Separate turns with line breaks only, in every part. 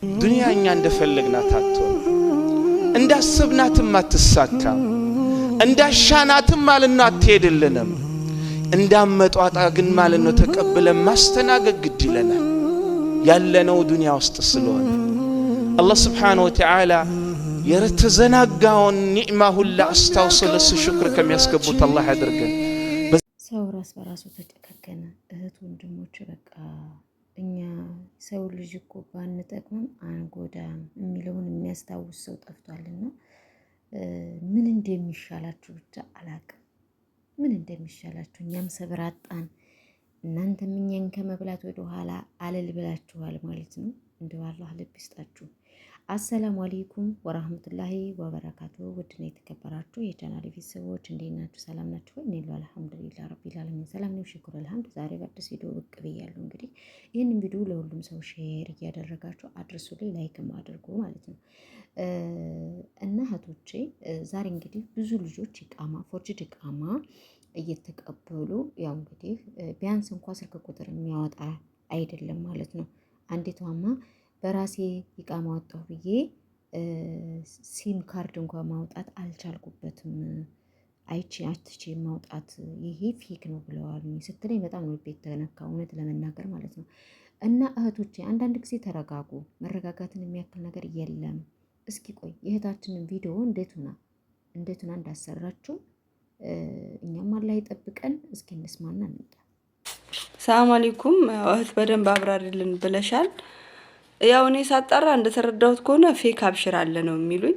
ዱንያ እኛ እንደፈለግናት አትሆን እንዳስብናትም አትሳካም እንዳሻናትም ማለና አትሄድልንም እንዳመጧጣ ግን ማለት ነው ተቀበለን ማስተናገድ ግድ ይለናል ያለነው ዱንያ ውስጥ ስለሆነ አላህ Subhanahu Wa Ta'ala የረተዘናጋውን ኒዕማ ሁሉ አስተዋውሶ ለሱ ሽክር ከሚያስገቡት አላህ ያድርገን
ሰው ራስ በራሱ ተጨካከነ እህት ወንድሞች በቃ እኛ ሰው ልጅ እኮ ባንጠቅምም አንጎዳም የሚለውን የሚያስታውስ ሰው ጠፍቷልና ምን እንደሚሻላችሁ ብቻ አላቅም ምን እንደሚሻላችሁ እኛም ሰብር አጣን እናንተም እኛን ከመብላት ወደ ኋላ አለል ብላችኋል ማለት ነው እንደው አላህ ልብ ይስጣችሁ አሰላሙ አለይኩም ወራህመቱላሂ ወበረካቱ ውድና የተከበራችሁ የቻናሌ ቤተሰቦች እንዴት ናችሁ ሰላም ናችሁ እኔ አልሐምዱሊላህ ረቢል ዓለሚን ሰላም ነው ሽኩር አልሐምዱ ዛሬ በአዲስ ቪዲዮ ብቅ ብያለሁ እንግዲህ ይሄንን ቪዲዮ ለሁሉም ሰው ሼር እያደረጋችሁ አድርሱልኝ ላይክም አድርጉ ማለት ነው እና እህቶቼ ዛሬ እንግዲህ ብዙ ልጆች ኢቃማ ፎርጅድ ኢቃማ እየተቀበሉ ያው እንግዲህ ቢያንስ እንኳን ስልክ ቁጥር የሚያወጣ አይደለም ማለት ነው አንዲቷማ በራሴ ኢቃማ ወጣሁ ብዬ ሲም ካርድ እንኳን ማውጣት አልቻልኩበትም አትቼ ማውጣት ይሄ ፌክ ነው ብለዋል ስትለኝ በጣም ነው ቤት ተነካው እውነት ለመናገር ማለት ነው እና እህቶቼ አንዳንድ ጊዜ ተረጋጉ መረጋጋትን የሚያክል ነገር የለም እስኪ ቆይ የእህታችንን ቪዲዮ እንዴት ሆና እንዳሰራችሁ እኛም አላህ ይጠብቀን እስኪ እንስማና እንጣ
ሰላም አለይኩም እህት በደንብ አብራሪልን ብለሻል ያው እኔ ሳጣራ እንደተረዳሁት ከሆነ ፌክ አብሽር አለ ነው የሚሉኝ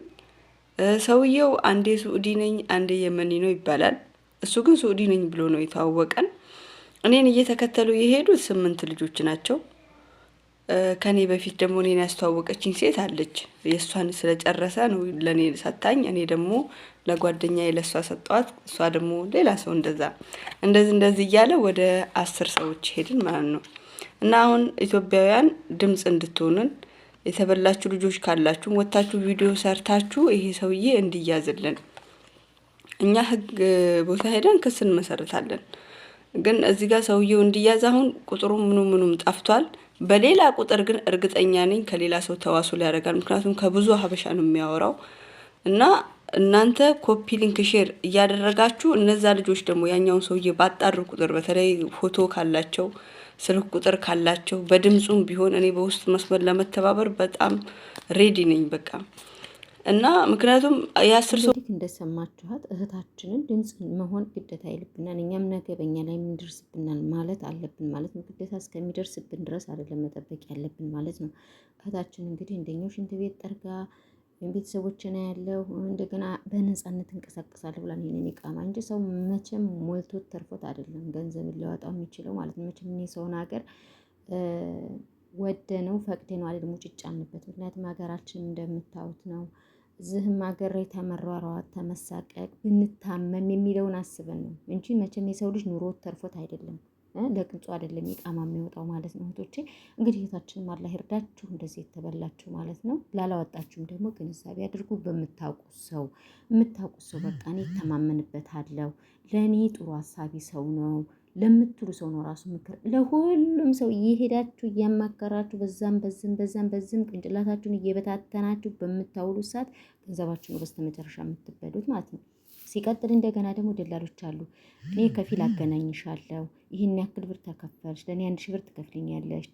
ሰውየው አንዴ ሱዑዲ ነኝ አንዴ የመኒ ነው ይባላል እሱ ግን ሱዑዲ ነኝ ብሎ ነው የታወቀን እኔን እየተከተሉ የሄዱት 8 ልጆች ናቸው ከኔ በፊት ደግሞ እኔን ያስተዋወቀችኝ ሴት አለች የሷን ስለጨረሰ ነው ለኔ ሰጣኝ እኔ ደግሞ ለጓደኛዬ ለሷ ሰጣት እሷ ደግሞ ሌላ ሰው እንደዚህ እያለ ወደ 10 ሰዎች ሄድን ማለት ነው እና አሁን ኢትዮጵያውያን ድምጽ እንድትሆኑን የተበላችሁ ልጆች ካላችሁ ወጣችሁ ቪዲዮ ሰርታችሁ ይሄ ሰውዬ እንዲያዝልን እኛ ህግ ቦታ ሄደን ክስን መሰረታለን ግን እዚህ ጋር ሰውዬው እንዲያዝ አሁን ቁጥሩ ምኑም ጠፍቷል በሌላ ቁጥር ግን እርግጠኛ ነኝ ከሌላ ሰው ተዋሱል ያደርጋል ምክንያቱም ከብዙ ሀበሻ ነው የሚያወራው እና እናንተ ኮፒ ሊንክ ሼር እያደረጋችሁ እነዛ ልጆች ደግሞ ያኛውን ሰውዬ ባጣሩ ቁጥር በተለይ ፎቶ ካላቸው ስልክ ቁጥር ካላቸው በድምጹም ቢሆን እኔ በውስጥ መስመር ለመተባበር በጣም ሬዲ ነኝ በቃ እና ምክንያቱም ያ10 ሰው
እንደሰማችኋት እህታችንን ድምጽ መሆን ግዴታ ይልብናል እኛም ነገ በእኛ ላይ ምንድርስብናል ማለት አለብን ማለት ነው ግዴታ እስከሚደርስብን ድረስ አይደለም መጠበቅ ያለብን ማለት ነው እህታችን እንግዲህ እንደኛው ሽንት ቤት ጠርጋ ቤተሰቦችና ያለው እንደገና በነፃነት እንቀሳቀሳለሁ ብላ ነው ኢቃማ እንጂ ሰው መቼም ሞልቶ ተርፎት አይደለም ገንዘብ ሊያወጣው የሚችለው ማለት ነው መቼም እኔ ሰውን ሀገር ወደነው ፈቅደነው አይደለም ውጭጫንበት ምክንያቱም ሀገራችን እንደምታውት ነው ዝህም ሀገር ላይ ተመራራው ተመሳቀቅ ብንታመም የሚለውን አስበን ነው እንጂ መቼም የሰው ልጅ ኑሮ ተርፎት አይደለም ለቅንጹ አይደለም ኢቃማ የሚወጣው ማለት ነው እህቶቼ እንግዲህ እህታችን አላህ ይርዳችሁ እንደዚህ የተበላችሁ ማለት ነው ላላወጣችሁም ደግሞ ግንዛቤ አድርጉ በመታውቁት ሰው በቃ እኔ ተማመንበታለሁ ለኔ ጥሩ ሐሳቢ ሰው ነው ለምትሉ ሰው ነው ራሱ ምክር ለሁሉም ሰው እየሄዳችሁ እያማከራችሁ በዛም ቅንጭላታችሁን እየበታተናችሁ በመታውሉ ሰዓት ገንዘባችሁን ነው በስተመጨረሻ የምትበሉት ማለት ነው ሲቀጥል እንደገና ደግሞ ደላሎች አሉ እኔ ከፊል አገናኝሻለሁ ይሄን ያክል ብር ተከፈልሽ ለኔ 1000 ብር ትከፍልኛለሽ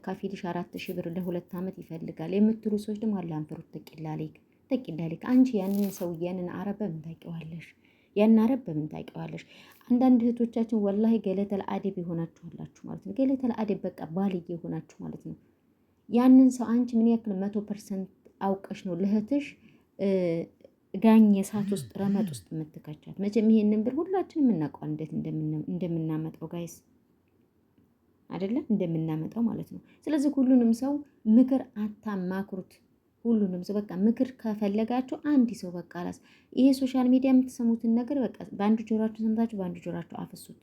ከፊልሽ 4000 ብር ለ2 አመት ይፈልጋል የምትሉ ሰዎች ደግሞ አላህን ፍሩት ተቂላሊክ አንቺ ያንን ሰው ያንን አረብ በምን ታውቂዋለሽ ያን አረብ በምን ታውቂዋለሽ አንዳንድ እህቶቻችን ወላሂ ገለተል አደብ ይሆናችኋላችሁ ማለት ነው ገለተል አደብ በቃ ባልዬ ይሆናችሁ ማለት ነው ያንን ሰው አንቺ ምን ያክል 100% አውቀሽ ነው ለህትሽ ጋኝ የሳት ውስጥ ረመጥ ውስጥ የምትከቻት መቼም ይሄንን ብር ሁላችንም እናውቀዋለን እንዴት እንደምናመጣው ጋይስ አይደለም እንደምናመጣው ማለት ነው ስለዚህ ሁሉንም ሰው ምክር አታማክሩት ሁሉንም ሰው በቃ ምክር ከፈለጋችሁ አንድ ሰው በቃ አላስ ይሄ ሶሻል ሚዲያ የምትሰሙትን ነገር በቃ በአንድ ጆራችሁ ሰምታችሁ በአንድ ጆራችሁ አፍሱት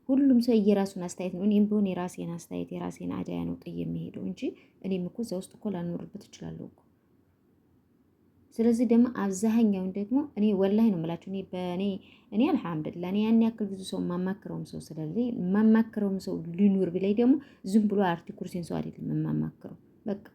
ሁሉም ሰው የራሱን አስተያየት ነው እኔም ቢሆን የራሴን አስተያየት የራሴን አዳያ ነው ጥዬ የሚሄደው እንጂ እኔም እኮ እዛ ውስጥ እኮ ላኖርበት እችላለሁ እኮ ስለዚህ ደግሞ አብዛኛውን ደግሞ እኔ ወላሂ ነው የምላችሁ እኔ አልሐምዱሊላህ እኔ ያን ያክል ብዙ ሰው ማማክረውም ሰው ስለሌለ ማማክረውም ሰው ሊኖር ቢላይ ደግሞ ዝም ብሎ አርቲ ኩርሲን ሰው አይደለም ማማክረው በቃ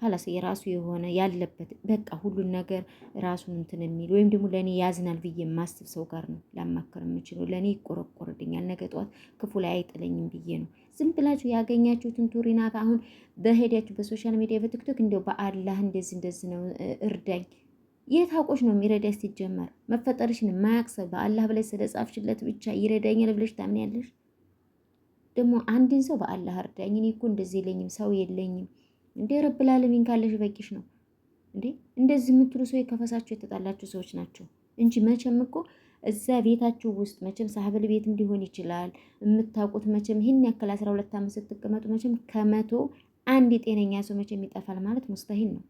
ሀላስ የራሱ የሆነ ያለበት በቃ ሁሉን ነገር ራሱን እንትን የሚል ወይም ደግሞ ለእኔ ያዝናል ብዬ የማስብ ሰው ጋር ነው ላማከር የምችለው። ለእኔ ይቆረቆርልኛል፣ ነገ ጠዋት ክፉ ላይ አይጥለኝም ብዬ ነው። ዝም ብላችሁ ያገኛችሁትን ቱሪና አሁን በሄዳችሁ በሶሻል ሚዲያ በቲክቶክ እንደው በአላህ እንደዚህ ነው እርዳኝ፣ የት አውቆሽ ነው የሚረዳሽ? ሲጀመር መፈጠርሽን የማያቅሰብ በአላህ ብላይ ስለጻፍሽለት ብቻ ይረዳኛል ብለሽ ታምኛለሽ? ደግሞ አንድን ሰው በአላህ እርዳኝ፣ እኔ እኮ እንደዚህ የለኝም ሰው የለኝም እንዴ ረብል ዓለሚን ካለሽ በቂሽ ነው እንዴ። እንደዚህ የምትሉ ሰው ከፈሳችሁ የተጣላችሁ ሰዎች ናቸው እንጂ መቼም እኮ እዛ ቤታችሁ ውስጥ መቼም ሳህብል ቤትም ሊሆን ይችላል የምታውቁት። መቼም ይህን ያክል 12 ዓመት ስትቀመጡ መቼም ከመቶ አንድ የጤነኛ ሰው መቼም ይጠፋል ማለት ሙስተሂል ነው።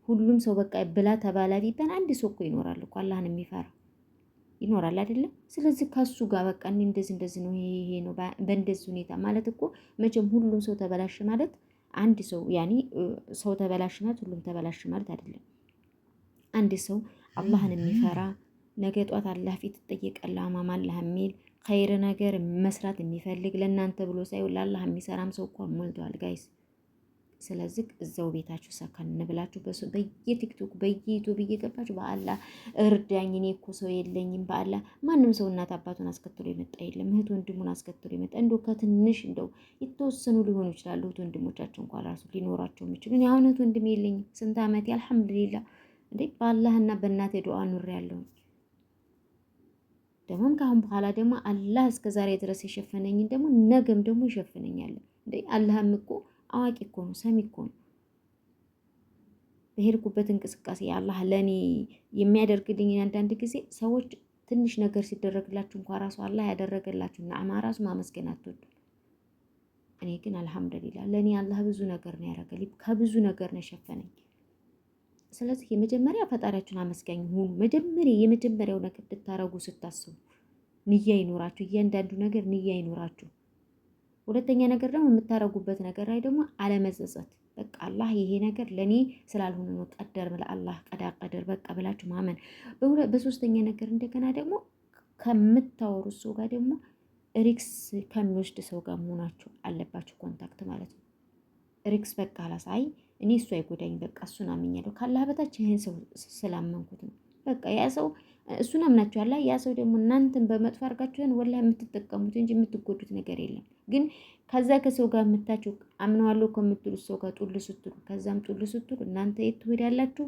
ሁሉም ሰው በቃ ብላ ተባላ ቢባል አንድ ሰው እኮ ይኖራል እኮ አላህን የሚፈራ ይኖራል አይደለም። ስለዚህ ከሱ ጋር በቃ እንደዚህ ነው ይሄ ነው በእንደዚህ ሁኔታ ማለት እኮ መቼም ሁሉም ሰው ተበላሽ ማለት አንድ ሰው ያኔ ሰው ተበላሽ ማለት ሁሉም ተበላሽ ማለት አይደለም። አንድ ሰው አላህን የሚፈራ ነገ ጧት አላህ ፊት ተጠየቀላ አማማ አላህ የሚል ኸይር ነገር መስራት የሚፈልግ ለእናንተ ብሎ ሳይሆን ለአላህ የሚሰራም ሰው እኮ ሞልቷል ጋይስ። ስለዚህ እዛው ቤታችሁ ሰከን ብላችሁ በየቲክቶክ በየዩቲዩብ እየገባችሁ በአላህ እርዳኝ፣ እኔ እኮ ሰው የለኝም። በአላህ ማንም ሰው እናት አባቱን አስከትሎ የመጣ የለም፣ እህት ወንድሙን አስከትሎ የመጣ እንደው ከትንሽ እንደው የተወሰኑ ሊሆኑ ይችላሉ። እህት ወንድሞቻቸው እንኳን ራሱ ሊኖራቸው የሚችሉ እኔ አሁን እህት ወንድም የለኝም። ስንት ዓመቴ አልሐምዱሊላህ እንዴ በአላህና በእናቴ ዱዓ ኑሬ ያለሁ። ደግሞም ከአሁን በኋላ ደግሞ አላህ እስከ ዛሬ ድረስ የሸፈነኝን ደግሞ ነገም ደግሞ ይሸፍነኛል። እንዴ አላህም እኮ አዋቂ እኮ ነው፣ ሰሚ እኮ ነው። በሄድኩበት እንቅስቃሴ አላህ ለእኔ የሚያደርግልኝ አንዳንድ ጊዜ ሰዎች ትንሽ ነገር ሲደረግላችሁ እንኳን ራሱ አላህ ያደረገላችሁ ነዓማ ራሱ ማመስገን አትወዱም። እኔ ግን አልሐምዱሊላህ ለእኔ አላህ ብዙ ነገር ነው ያደረገልኝ፣ ከብዙ ነገር ነው የሸፈነኝ። ስለዚህ የመጀመሪያ ፈጣሪያችሁን አመስጋኝ ሁኑ። የመጀመሪያው ነገር እንድታረጉ ስታስቡ ንያ ይኖራችሁ፣ እያንዳንዱ ነገር ንያ ይኖራችሁ። ሁለተኛ ነገር ደግሞ የምታረጉበት ነገር ላይ ደግሞ አለመጸጸት። በቃ አላህ ይሄ ነገር ለኔ ስላልሆነ ነው ቀደር ለአላህ ቀደር በቃ ብላችሁ ማመን። በሶስተኛ ነገር እንደገና ደግሞ ከምታወሩት ሰው ጋር ደግሞ ሪክስ ከሚወስድ ሰው ጋር መሆናችሁ አለባችሁ። ኮንታክት ማለት ነው። ሪክስ በቃ አላሳይ እኔ እሱ አይጎዳኝ በቃ እሱን አምኛለሁ ካላህ በታች ይሄን ሰው ስላመንኩት ነው በቃ ያ ሰው እሱን አምናችኋል። ያ ሰው ደግሞ እናንተን በመጥፎ አድርጋችሁን ወላሂ የምትጠቀሙት እንጂ የምትጎዱት ነገር የለም። ግን ከዛ ከሰው ጋር የምታችሁ አምነዋለሁ ከምትሉት ሰው ጋር ጡል ስትሉ ከዛም ጡል ስትሉ እናንተ የት ትሄዳላችሁ?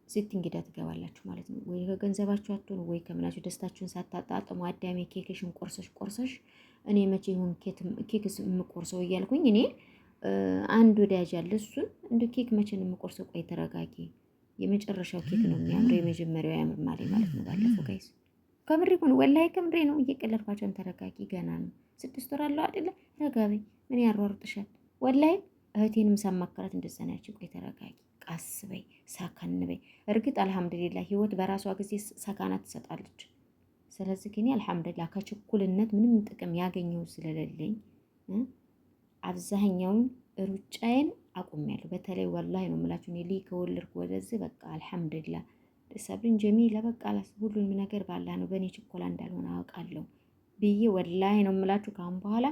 ሲት እንግዳ ትገባላችሁ ማለት ነው። ወይ ከገንዘባችሁ አትሆኑ ወይ ከምናችሁ ደስታችሁን ሳታጣጥሙ አዳሜ ኬክሽን ቆርሰሽ እኔ መቼ ይሁን ኬክስ የምቆርሰው እያልኩኝ እኔ አንድ ወዳጅ አለ። እሱን እንደ ኬክ መቼ ነው የምቆርሰው? ቆይ ተረጋጊ፣ የመጨረሻው ኬክ ነው የሚያምረው፣ የመጀመሪያው ያምር ማለት ነው። ባለፈው ጋይስ ከምሬ ሆነ ወላሂ ከምሬ ነው እየቀለድኳቸውን። ተረጋጊ፣ ገና ነው 6 ወር አለው አይደለ? ረጋቢ ምን ያሯሩጥሻል? ወላሂ እህቴንም ሳማከራት እንደዛ ናቸው። ቆይ ተረጋጊ፣ ቃስ በይ፣ ሳካን በይ። እርግጥ አልሐምዱሊላህ ህይወት በራሷ ጊዜ ሰካና ትሰጣለች። ስለዚህ ግን አልሐምዱሊላህ ከችኩልነት ምንም ጥቅም ያገኘው ስለሌለኝ አብዛኛውን ሩጫዬን አቁሜያለሁ። በተለይ ወላሂ ነው የምላችሁ እኔ ከወለድኩ ወደዚህ በቃ አልሐምዱሊላህ ሰብሪን ጀሚላ በቃ ሁሉንም ነገር ባላህ ነው በእኔ ችኮላ እንዳልሆነ አውቃለሁ ብዬ ወላሂ ነው የምላችሁ። ካሁን በኋላ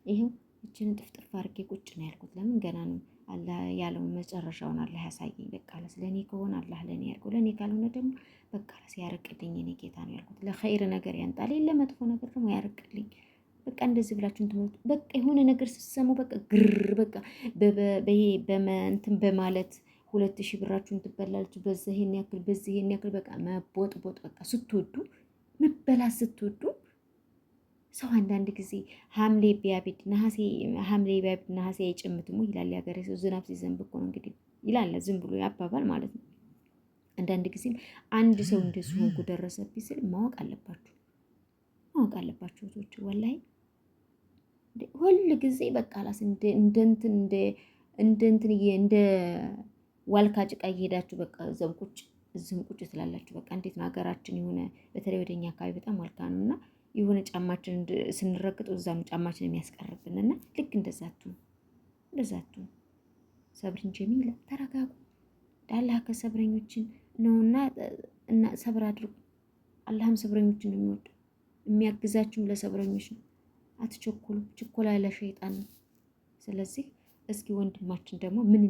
ይሄው እችን ጥፍጥፍ አድርጌ ቁጭ ነው ያልኩት። ለምን ገና ነው አላህ ያለውን መጨረሻውን አላህ ያሳየኝ። በቃ ለኔ ከሆነ አላህ ለኔ ያርገው፣ ለኔ ካልሆነ ደግሞ በቃ ያርቅልኝ። እኔ ጌታ ነው ያልኩት። ለኸይር ነገር ያንጣል፣ ለመጥፎ ነገር ደግሞ ያርቅልኝ። በቃ እንደዚህ ብላችሁ እንትሞት በቃ የሆነ ነገር ስትሰሙ በቃ ግር በቃ በእንትን በማለት 2000 ብራችሁን ትበላላችሁ። በዚህ ይሄን ያክል በቃ መቦጥቦጥ በቃ ስትወዱ መበላት ስትወዱ ሰው አንዳንድ ጊዜ ሐምሌ ቢያብድ ነሐሴ አይጨምትም ይላል ያገሬ ሰው። ዝናብ ሲዘንብ እኮ ነው እንግዲህ ይላል ዝም ብሎ ያባባል ማለት ነው። አንዳንድ ጊዜም አንድ ሰው እንደሱ ሆንኩ ደረሰብኝ ስል ማወቅ አለባችሁ እህቶች ወላሂ ሁል ጊዜ በቃ ላስ እንደ ዋልካ ጭቃ እየሄዳችሁ በቃ እዚህም ቁጭ ትላላችሁ። በቃ እንዴት ነው ሀገራችን የሆነ በተለይ ወደኛ አካባቢ በጣም ዋልካ ነውና የሆነ ጫማችን ስንረግጠው እዛ ነው ጫማችን የሚያስቀርብንና ልክ እንደዛቱ ሰብሪን ጀሚላ ተረጋጉ። አላህ ከሰብረኞችን ነውና እና ሰብር አድርጉ። አላህም ሰብረኞችን ነው የሚወደው፣ የሚያግዛችሁም ለሰብረኞች ነው። አትቸኩሉ። ችኮላ ለሸይጣን ነው። ስለዚህ እስኪ ወንድማችን ደግሞ ምን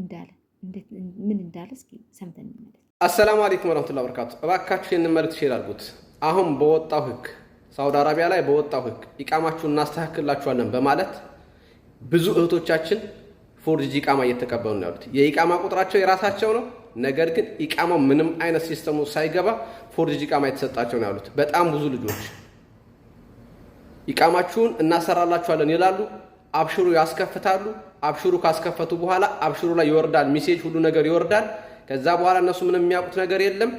እንዳለ እስኪ ሰምተን እንመለስ።
አሰላሙ አለይኩም ወራህመቱላሂ ወበረካቱ። እባካችሁ ይህንን መልእክት ሼር አድርጉት። አሁን በወጣው ህግ ሳውዲ አረቢያ ላይ በወጣው ህግ ኢቃማችሁን እናስተካክላችኋለን በማለት ብዙ እህቶቻችን ፎርጂ ኢቃማ እየተቀበሉ ነው ያሉት። የኢቃማ ቁጥራቸው የራሳቸው ነው፣ ነገር ግን ኢቃማው ምንም አይነት ሲስተሙ ሳይገባ ፎርጂ ኢቃማ የተሰጣቸው ነው ያሉት። በጣም ብዙ ልጆች ኢቃማችሁን እናሰራላችኋለን ይላሉ፣ አብሽሩ ያስከፍታሉ። አብሽሩ ካስከፈቱ በኋላ አብሽሩ ላይ ይወርዳል ሜሴጅ፣ ሁሉ ነገር ይወርዳል። ከዛ በኋላ እነሱ ምንም የሚያውቁት ነገር የለም።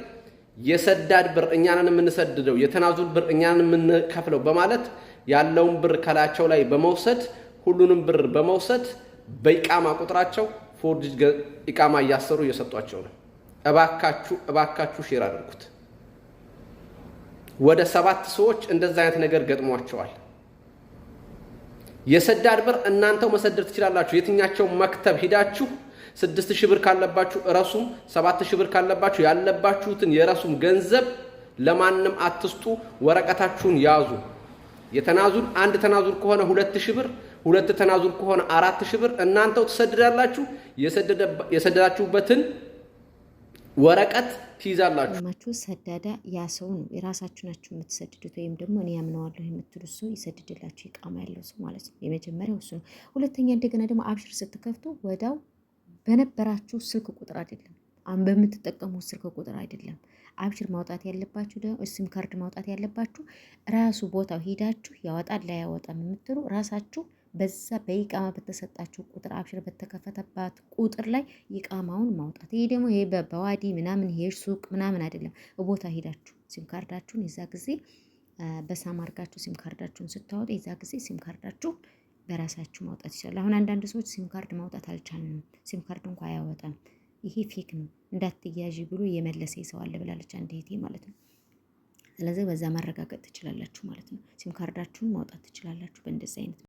የሰዳድ ብር እኛንን የምንሰድደው፣ የተናዙል ብር እኛንን የምንከፍለው በማለት ያለውን ብር ከላቸው ላይ በመውሰድ ሁሉንም ብር በመውሰድ በኢቃማ ቁጥራቸው ፎርጅ ኢቃማ እያሰሩ እየሰጧቸው ነው። እባካችሁ ሼር አድርጉት። ወደ 7 ሰዎች እንደዛ አይነት ነገር ገጥሟቸዋል። የሰዳድ ብር እናንተው መሰደድ ትችላላችሁ። የትኛቸው መክተብ ሂዳችሁ 6000 ብር ካለባችሁ ረሱም 7000 ብር ካለባችሁ ያለባችሁትን የረሱም ገንዘብ ለማንም አትስጡ። ወረቀታችሁን ያዙ። የተናዙል አንድ ተናዙል ከሆነ 2000 ብር፣ 2 ተናዙል ከሆነ 4000 ብር እናንተው ትሰድዳላችሁ። የሰደዳችሁበትን ወረቀት ትይዛላችሁ።
ማቹ ሰዳዳ ያ ሰው ነው። የራሳችሁ ናችሁ የምትሰድዱት፣ ወይም ደግሞ እኔ ያምነዋለሁ የምትሉት ሰው ይሰድድላችሁ ኢቃማ ያለው ሰው ማለት ነው። የመጀመሪያው እሱ ነው። ሁለተኛ እንደገና ደግሞ አብሽር ስትከፍቱ ወዳው በነበራችሁ ስልክ ቁጥር አይደለም፣ በምትጠቀሙት ስልክ ቁጥር አይደለም። አብሽር ማውጣት ያለባችሁ ደግሞ ሲም ካርድ ማውጣት ያለባችሁ ራሱ ቦታው ሂዳችሁ ያወጣል ላያወጣም የምትሉ ራሳችሁ በዛ በኢቃማ በተሰጣችሁ ቁጥር አብሽር በተከፈተባት ቁጥር ላይ ኢቃማውን ማውጣት። ይሄ ደግሞ ይሄ በዋዲ ምናምን ይሄ ሱቅ ምናምን አይደለም። ቦታ ሂዳችሁ ሲም ካርዳችሁን የዛ ጊዜ በሳም አድርጋችሁ ሲም ካርዳችሁን ስታወጡ የዛ ጊዜ ሲም ካርዳችሁ በራሳችሁ ማውጣት ይችላል። አሁን አንዳንድ ሰዎች ሲም ካርድ ማውጣት አልቻልንም፣ ሲም ካርድ እንኳን አያወጣም፣ ይሄ ፌክ ነው እንዳትያዥ ብሎ የመለሰ ሰው አለ ብላለች አንድ እህቴ ማለት ነው። ስለዚህ በዛ ማረጋገጥ ትችላላችሁ ማለት ነው። ሲም ካርዳችሁን ማውጣት ትችላላችሁ በእንደዚህ አይነት